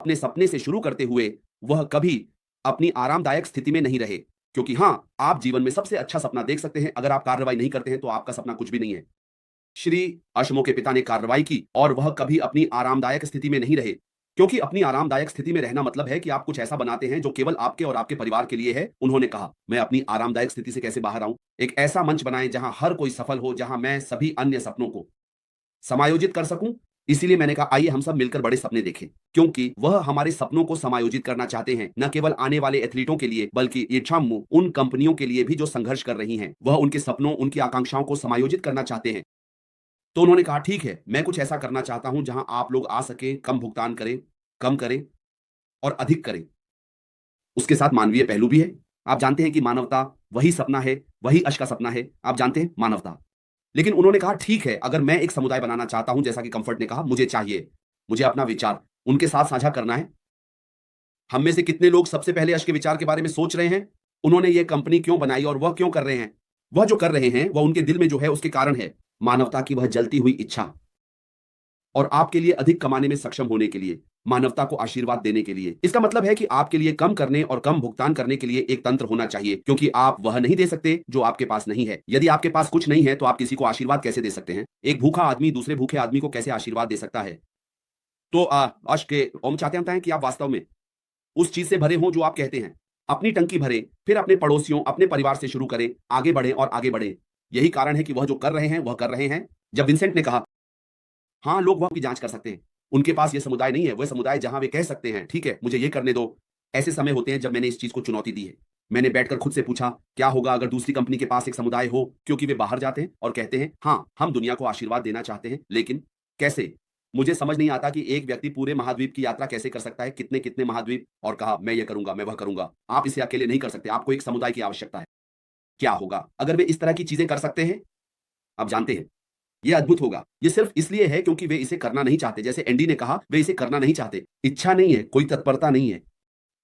अपने सपने से शुरू करते हुए वह कभी अपनी आरामदायक स्थिति में नहीं रहे। क्योंकि हाँ, आप जीवन में सबसे अच्छा सपना देख सकते हैं, अगर आप कार्रवाई नहीं करते हैं तो आपका सपना कुछ भी नहीं है। श्री अशमो के पिता ने कार्रवाई की और वह कभी अपनी आरामदायक स्थिति में नहीं रहे। क्योंकि अपनी आरामदायक स्थिति में रहना मतलब है कि आप कुछ ऐसा बनाते हैं जो केवल आपके और आपके परिवार के लिए है। उन्होंने कहा, मैं अपनी आरामदायक स्थिति से कैसे बाहर आऊं? एक ऐसा मंच बनाएं जहां हर कोई सफल हो, जहां मैं सभी अन्य सपनों को समायोजित कर सकूं। इसीलिए मैंने कहा, आइए हम सब मिलकर बड़े सपने देखें। क्योंकि वह हमारे सपनों को समायोजित करना चाहते हैं, न केवल आने वाले एथलीटों के लिए, बल्कि इच्छामु उन कंपनियों के लिए भी जो संघर्ष कर रही हैं। वह उनके सपनों, उनकी आकांक्षाओं को समायोजित करना चाहते हैं। तो उन्होंने कहा, ठीक है, मैं कुछ ऐसा करना चाहता हूं जहां आप लोग आ सकें, कम भुगतान करें, कम करें और अधिक करें। उसके साथ मानवीय पहलू भी है। आप जानते हैं कि मानवता वही सपना है, वही अश का सपना है। आप जानते हैं, मानवता। लेकिन उन्होंने कहा, ठीक है, अगर मैं एक समुदाय बनाना चाहता हूं, जैसा कि कंफर्ट ने कहा, मुझे चाहिए, मुझे अपना विचार उनके साथ साझा करना है। हम में से कितने लोग सबसे पहले अश के विचार के बारे में सोच रहे हैं? उन्होंने ये कंपनी क्यों बनाई और वह क्यों कर रहे हैं? वह जो कर रहे हैं, वह उनके दिल में जो है उसके कारण है। मानवता की वह जलती हुई इच्छा और आपके लिए अधिक कमाने में सक्षम होने के लिए, मानवता को आशीर्वाद देने के लिए। इसका मतलब है कि आपके लिए कम करने और कम भुगतान करने के लिए एक तंत्र होना चाहिए, क्योंकि आप वह नहीं दे सकते जो आपके पास नहीं है। यदि आपके पास कुछ नहीं है तो आप किसी को आशीर्वाद कैसे दे सकते हैं? एक भूखा आदमी दूसरे भूखे आदमी को कैसे आशीर्वाद दे सकता है? तो अश के ओम चाहते हैं कि आप वास्तव में उस चीज से भरे हों जो आप कहते हैं। अपनी टंकी भरें, फिर अपने पड़ोसियों, अपने परिवार से शुरू करें, आगे बढ़ें और आगे बढ़ें। यही कारण है कि वह जो कर रहे हैं, वह कर रहे हैं। जब विंसेंट ने कहा, हाँ, लोग वह की जांच कर सकते हैं। उनके पास ये समुदाय नहीं है, वह समुदाय जहां वे कह सकते हैं, ठीक है, मुझे ये करने दो। ऐसे समय होते हैं जब मैंने इस चीज को चुनौती दी है। मैंने बैठकर खुद से पूछा, क्या होगा अगर दूसरी कंपनी के पास एक समुदाय हो? क्योंकि वे बाहर जाते हैं और कहते हैं, हाँ, हम दुनिया को आशीर्वाद देना चाहते हैं, लेकिन कैसे? मुझे समझ नहीं आता कि एक व्यक्ति पूरे महाद्वीप की यात्रा कैसे कर सकता है, कितने-कितने महाद्वीप, और कहा, मैं ये करूंगा, मैं वह करूंगा। आप इसे अकेले नहीं कर सकते, आपको एक समुदाय की आवश्यकता है। क्या होगा अगर वे इस तरह की चीजें कर सकते हैं? आप जानते हैं, ये अद्भुत होगा। ये सिर्फ इसलिए है क्योंकि वे इसे करना नहीं चाहते। जैसे एंडी ने कहा, वे इसे करना नहीं चाहते। इच्छा नहीं है, कोई तत्परता नहीं है।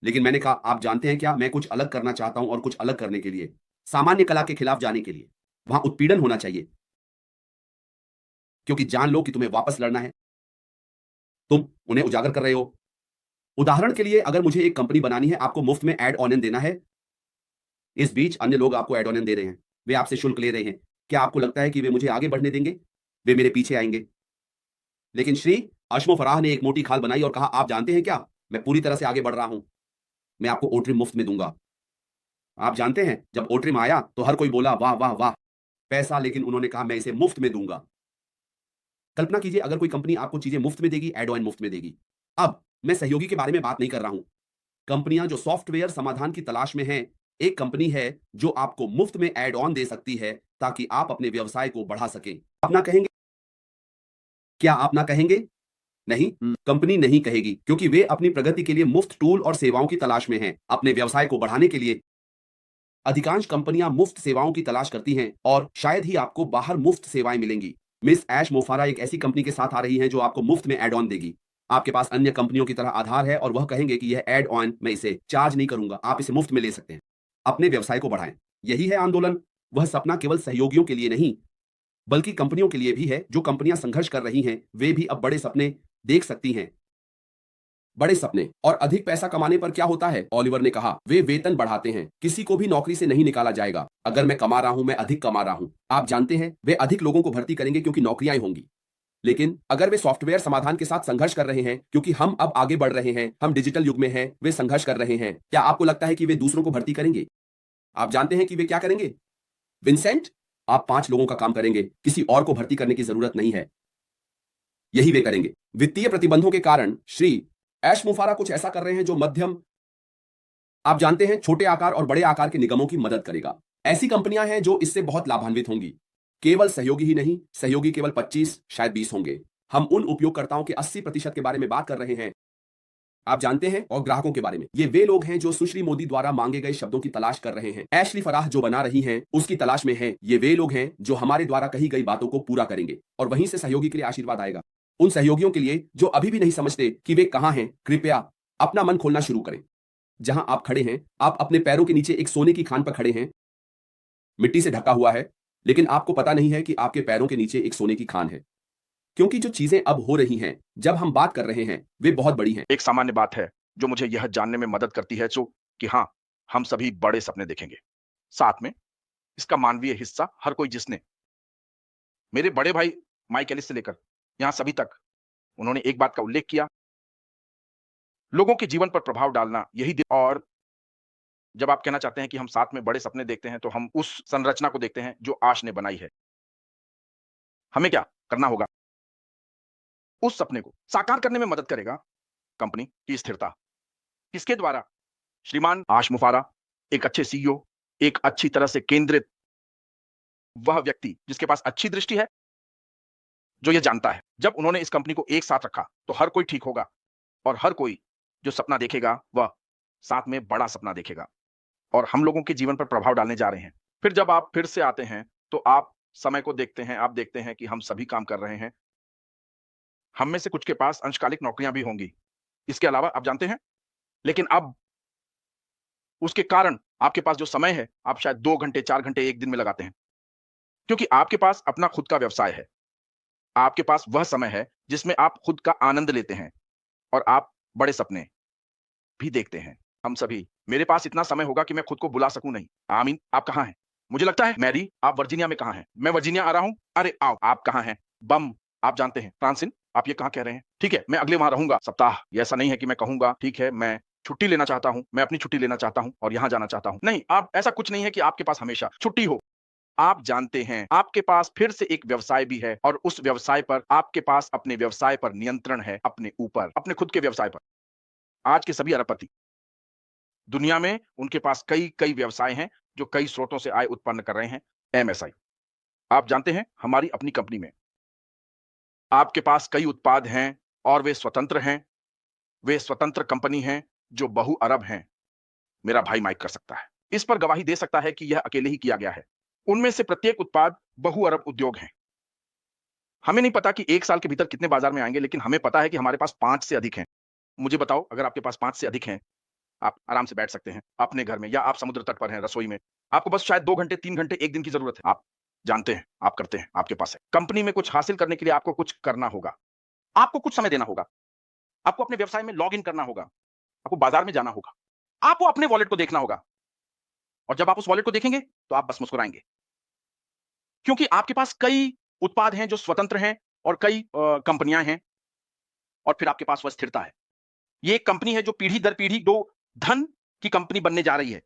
लेकिन मैंने कहा, आप जानते हैं क्या, मैं कुछ अलग करना चाहता हूं, और कुछ अलग करने के लिए, सामान्य कला के खिलाफ जाने के लिए, वहां उत्पीड़न होना चाहिए। क्योंकि जान लो कि तुम्हें वापस लड़ना है, तुम उन्हें उजागर कर रहे हो। उदाहरण के लिए, अगर मुझे एक कंपनी बनानी है, आपको मुफ्त में एड ऑनियन देना है। इस बीच अन्य लोग आपको एड ऑनियन दे रहे हैं, वे आपसे शुल्क ले रहे हैं। क्या आपको लगता है कि वे मुझे आगे बढ़ने देंगे? वे मेरे पीछे आएंगे। लेकिन श्री अशमो फराह ने एक मोटी खाल बनाई और कहा, आप जानते हैं क्या, मैं पूरी तरह से आगे बढ़ रहा हूं। मैं आपको ओट्रिम मुफ्त में दूंगा। आप जानते हैं, जब ओट्रिम आया तो हर कोई बोला, वाह वाह वाह, पैसा। लेकिन उन्होंने कहा, मैं इसे मुफ्त में दूंगा। कल्पना कीजिए, अगर कोई कंपनी आपको चीजें मुफ्त में देगी, एड ऑन मुफ्त में देगी। अब मैं सहयोगी के बारे में बात नहीं कर रहा हूं। कंपनियां जो सॉफ्टवेयर समाधान की तलाश में हैं, एक कंपनी है जो आपको मुफ्त में एड ऑन दे सकती है ताकि आप अपने व्यवसाय को बढ़ा सकें। आप ना कहेंगे? क्या आप ना कहेंगे? नहीं, कंपनी नहीं कहेगी, क्योंकि वे अपनी प्रगति के लिए मुफ्त टूल और सेवाओं की तलाश में हैं। अपने व्यवसाय को बढ़ाने के लिए अधिकांश कंपनियां मुफ्त सेवाओं की तलाश करती हैं, और शायद ही आपको बाहर मुफ्त सेवाएं मिलेंगी। मिस ऐश मोफारा एक ऐसी कंपनी के साथ आ रही हैं जो आपको मुफ्त में एड ऑन देगी। आपके पास अन्य कंपनियों की तरह आधार है और वह कहेंगे कि यह एड ऑन, मैं इसे चार्ज नहीं करूंगा, आप इसे मुफ्त में ले सकते हैं। अपने व्यवसाय को बढ़ाएं। यही है आंदोलन। वह सपना केवल सहयोगियों के लिए नहीं, बल्कि कंपनियों के लिए भी है। जो कंपनियां संघर्ष कर रही हैं, वे भी अब बड़े सपने देख सकती हैं। बड़े सपने और अधिक पैसा कमाने पर क्या होता है? ओलिवर ने कहा, वे वेतन बढ़ाते हैं। किसी को भी नौकरी से नहीं निकाला जाएगा। अगर मैं कमा रहा हूं, मैं अधिक कमा रहा हूं। आप जानते हैं, वे अधिक लोगों को भर्ती करेंगे क्योंकि नौकरियां होंगी। लेकिन अगर वे सॉफ्टवेयर समाधान के साथ संघर्ष कर रहे हैं, क्योंकि हम अब आगे बढ़ रहे हैं, हम डिजिटल युग में हैं, वे संघर्ष कर रहे हैं, क्या आपको लगता है कि वे दूसरों को भर्ती करेंगे? आप जानते हैं कि वे क्या करेंगे? विंसेंट, आप 5 लोगों का काम करेंगे, किसी और को भर्ती करने की जरूरत नहीं है। यही वे करेंगे। वित्तीय प्रतिबंधों के कारण श्री ऐश मुफारा कुछ ऐसा कर रहे हैं जो मध्यम, आप जानते हैं, छोटे आकार और बड़े आकार के निगमों की मदद करेगा। ऐसी कंपनियां हैं जो इससे बहुत लाभान्वित होंगी। केवल सहयोगी ही नहीं, सहयोगी केवल 25, शायद 20 होंगे। हम उन उपयोगकर्ताओं के 80% के बारे में बात कर रहे हैं, आप जानते हैं, और ग्राहकों के बारे में। ये वे लोग हैं जो सुश्री मोदी द्वारा मांगे गए शब्दों की तलाश कर रहे हैं। एशली फराह जो बना रही हैं, उसकी तलाश में हैं। ये वे लोग हैं जो हमारे द्वारा कही गई बातों को पूरा करेंगे, और वहीं से सहयोगी के लिए आशीर्वाद आएगा। उन सहयोगियों के लिए जो अभी भी नहीं समझते कि वे कहां हैं, कृपया अपना मन खोलना शुरू करें। जहां आप खड़े हैं, आप अपने पैरों के नीचे एक सोने की खान पर खड़े हैं, मिट्टी से ढका हुआ है, लेकिन आपको पता नहीं है कि आपके पैरों के नीचे एक सोने की खान है। क्योंकि जो चीजें अब हो रही हैं, जब हम बात कर रहे हैं, वे बहुत बड़ी हैं। एक सामान्य बात है जो मुझे यह जानने में मदद करती है कि हाँ, हम सभी बड़े सपने देखेंगे। साथ में इसका मानवीय हिस्सा हर कोई, जिसने मेरे बड़े भाई माइक एलिस से लेकर यहां सभी तक, उन्होंने एक बात का उल्लेख किया, लोगों के जीवन पर प्रभाव डालना यही और जब आप कहना चाहते हैं कि हम साथ में बड़े सपने देखते हैं, तो हम उस संरचना को देखते हैं जो आश ने बनाई है। हमें क्या करना होगा? उस सपने को साकार करने में मदद करेगा कंपनी की स्थिरता। किसके द्वारा? श्रीमान आश मुफारा, एक अच्छे सीईओ, एक अच्छी तरह से केंद्रित वह व्यक्ति जिसके पास अच्छी दृष्टि है, जो यह जानता है जब उन्होंने इस कंपनी को एक साथ रखा तो हर कोई ठीक होगा, और हर कोई जो सपना देखेगा वह साथ में बड़ा सपना देखेगा और हम लोगों के जीवन पर प्रभाव डालने जा रहे हैं। फिर जब आप फिर से आते हैं तो आप समय को देखते हैं, आप देखते हैं कि हम सभी काम कर रहे हैं। हम में से कुछ के पास अंशकालिक नौकरियां भी होंगी, इसके अलावा आप जानते हैं, लेकिन अब उसके कारण आपके पास जो समय है, आप शायद 2 घंटे 4 घंटे एक दिन में लगाते हैं, क्योंकि आपके पास अपना खुद का व्यवसाय है। आपके पास वह समय है जिसमें आप खुद का आनंद लेते हैं और आप बड़े सपने भी देखते हैं। हम सभी, मेरे पास इतना समय होगा कि मैं खुद को बुला सकूं नहीं। आमीन। आप कहां हैं? मुझे लगता है मैरी, आप वर्जीनिया में कहां हैं? मैं वर्जीनिया आ रहा हूं। अरे आओ। आप कहां हैं? बम। आप जानते हैं फ्रांसिन, आप ये कहां कह रहे हैं? ठीक है, मैं अगले वहां रहूंगा सप्ताह। ये ऐसा नहीं है कि मैं कहूंगा ठीक है, मैं छुट्टी लेना चाहता हूं, मैं अपनी छुट्टी लेना चाहता हूं और यहां जाना चाहता हूं। नहीं, आप, ऐसा कुछ नहीं है कि आपके पास हमेशा छुट्टी हो। आप जानते हैं आपके पास फिर से एक व्यवसाय भी है और उस व्यवसाय पर आपके पास अपने व्यवसाय पर नियंत्रण है, अपने ऊपर, अपने खुद के व्यवसाय पर। आज के सभी अरबपति दुनिया में, उनके पास कई कई व्यवसाय हैं जो कई स्रोतों से आय उत्पन्न कर रहे हैं। एमएसआई, आप जानते हैं, हमारी अपनी कंपनी में आपके पास कई उत्पाद हैं और वे स्वतंत्र हैं। वे स्वतंत्र कंपनी हैं जो बहु अरब हैं। मेरा भाई माइक कर सकता है, इस पर गवाही दे सकता है कि यह अकेले ही किया गया है। उनमें से प्रत्येक उत्पाद बहु अरब उद्योग हैं। हमें नहीं पता कि 1 साल के भीतर कितने बाजार में आएंगे, लेकिन हमें पता है कि हमारे पास 5 से अधिक हैं। मुझे बताओ, अगर आपके पास 5 से अधिक हैं, आप आराम से बैठ सकते हैं अपने घर में, या आप समुद्र तट पर हैं रसोई में। आपको बस शायद 2 घंटे 3 घंटे एक दिन की जरूरत है। आप जानते हैं, आप करते हैं, आपके पास है। कंपनी में कुछ हासिल करने के लिए आपको कुछ करना होगा, आपको कुछ समय देना होगा, आपको अपने व्यवसाय में लॉग इन करना होगा, आपको बाजार में जाना होगा, आपको अपने वॉलेट को देखना होगा, और जब आप उस वॉलेट को देखेंगे तो आप बस मुस्कुराएंगे, क्योंकि आपके पास कई उत्पाद हैं जो स्वतंत्र हैं और कई कंपनियां हैं, और फिर आपके पास वह स्थिरता है। ये एक कंपनी है जो पीढ़ी दर पीढ़ी दो धन की कंपनी बनने जा रही है।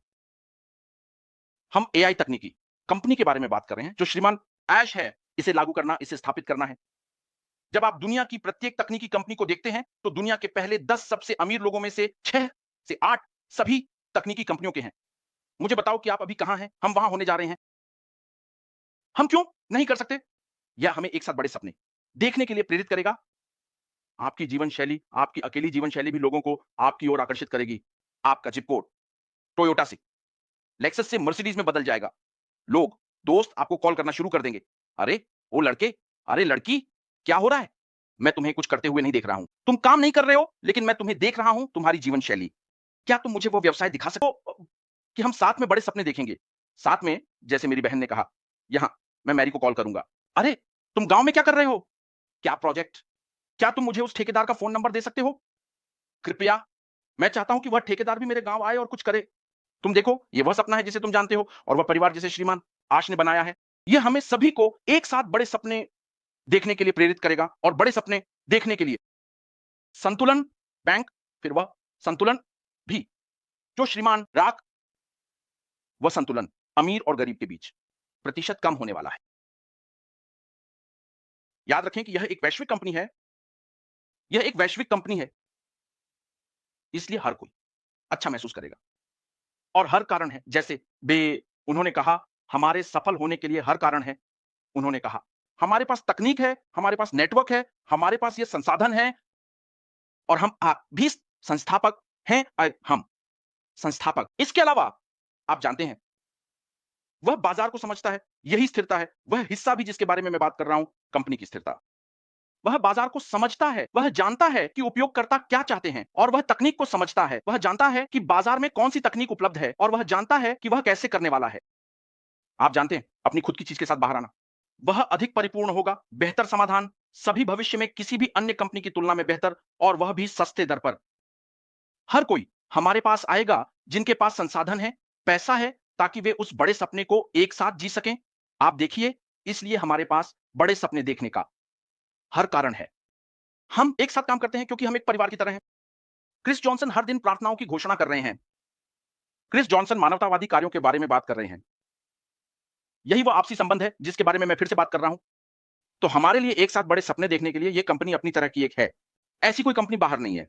हम एआई तकनीकी कंपनी के बारे में बात कर रहे हैं, जो श्रीमान ऐश है, इसे लागू करना, इसे स्थापित करना है। जब आप दुनिया की प्रत्येक तकनीकी कंपनी को देखते हैं तो दुनिया के पहले 10 सबसे अमीर लोगों में से 6 से 8 सभी तकनीकी कंपनियों के हैं। मुझे बताओ कि आप अभी कहां हैं? हम वहां होने जा रहे हैं। हम क्यों नहीं कर सकते? यह हमें एक साथ बड़े सपने देखने के लिए प्रेरित करेगा। आपकी जीवन शैली, आपकी अकेली जीवन शैली भी लोगों को आपकी ओर आकर्षित करेगी। आपका जिप कोड टोयोटा से, लेक्सस से मर्सिडीज में बदल जाएगा। लोग, दोस्त आपको कॉल करना शुरू कर देंगे। अरे वो लड़के, अरे लड़की, क्या हो रहा है? मैं तुम्हें कुछ करते हुए नहीं देख रहा हूं। तुम काम नहीं कर रहे हो, लेकिन मैं तुम्हें देख रहा हूं, तुम्हारी जीवन शैली। क्या तुम मुझे वो व्यवसाय दिखा सको कि हम साथ में बड़े सपने देखेंगे? साथ में, जैसे मेरी बहन ने कहा, यहां मैं मैरी को कॉल करूंगा। अरे तुम गांव में क्या कर रहे हो? क्या प्रोजेक्ट? क्या तुम मुझे उस ठेकेदार का फोन नंबर दे सकते हो? कृपया, मैं चाहता हूं कि वह ठेकेदार भी मेरे गांव आए और कुछ करे। तुम देखो, ये वह सपना है जिसे तुम जानते हो, और वह परिवार जिसे श्रीमान आश ने बनाया है। यह हमें सभी को एक साथ बड़े सपने देखने के लिए प्रेरित करेगा, और बड़े सपने देखने के लिए संतुलन बैंक, फिर वह संतुलन भी, जो श्रीमान राख, वह संतुलन अमीर और गरीब के बीच प्रतिशत कम होने वाला है। याद रखें कि यह एक वैश्विक कंपनी है, यह एक वैश्विक कंपनी है, इसलिए हर कोई अच्छा महसूस करेगा, और हर कारण है, जैसे बे उन्होंने कहा, हमारे सफल होने के लिए हर कारण है। उन्होंने कहा, हमारे पास तकनीक है, हमारे पास नेटवर्क है, हमारे पास ये संसाधन है, और हम भी संस्थापक हैं। हम संस्थापक, इसके अलावा आप जानते हैं, वह बाजार को समझता है, यही स्थिरता है। वह हिस्सा भी जिसके बारे में मैं बात कर रहा हूं, कंपनी की स्थिरता, वह बाजार को समझता है, वह जानता है कि उपयोगकर्ता क्या चाहते हैं, और वह तकनीक को समझता है, वह जानता है कि बाजार में कौन सी तकनीक उपलब्ध है, और वह जानता है कि वह कैसे करने वाला है। आप जानते हैं, अपनी खुद की चीज के साथ बाहर आना, वह अधिक परिपूर्ण होगा, बेहतर समाधान, सभी भविष्य में किसी भी अन्य कंपनी की तुलना में बेहतर, और वह भी सस्ते दर पर। हर कोई हमारे पास आएगा जिनके पास संसाधन है, पैसा है, ताकि वे उस बड़े सपने को एक साथ जी सकें। आप देखिए, इसलिए हमारे पास बड़े सपने देखने का हर कारण है। हम एक साथ काम करते हैं क्योंकि हम एक परिवार की तरह हैं। क्रिस जॉनसन हर दिन प्रार्थनाओं की घोषणा कर रहे हैं। क्रिस जॉनसन मानवतावादी कार्यों के बारे में बात कर रहे हैं। यही वो आपसी संबंध है जिसके बारे में मैं फिर से बात कर रहा हूं। तो हमारे लिए एक साथ बड़े सपने देखने के लिए यह कंपनी अपनी तरह की एक है। ऐसी कोई कंपनी बाहर नहीं है।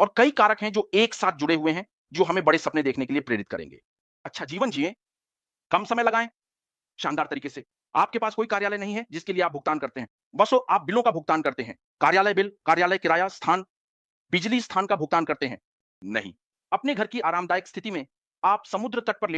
और कई कारक हैं जो एक साथ जुड़े हुए हैं, जो हमें बड़े सपने देखने के लिए प्रेरित करेंगे। अच्छा जीवन जिए, कम समय लगाएं, शानदार तरीके से। आपके पास कोई कार्यालय नहीं है जिसके लिए आप भुगतान करते हैं। बसो आप बिलों का भुगतान करते हैं, कार्यालय बिल, कार्यालय किराया, स्थान, बिजली स्थान का भुगतान करते हैं। नहीं, अपने घर की आरामदायक स्थिति में आप समुद्र तट पर लेट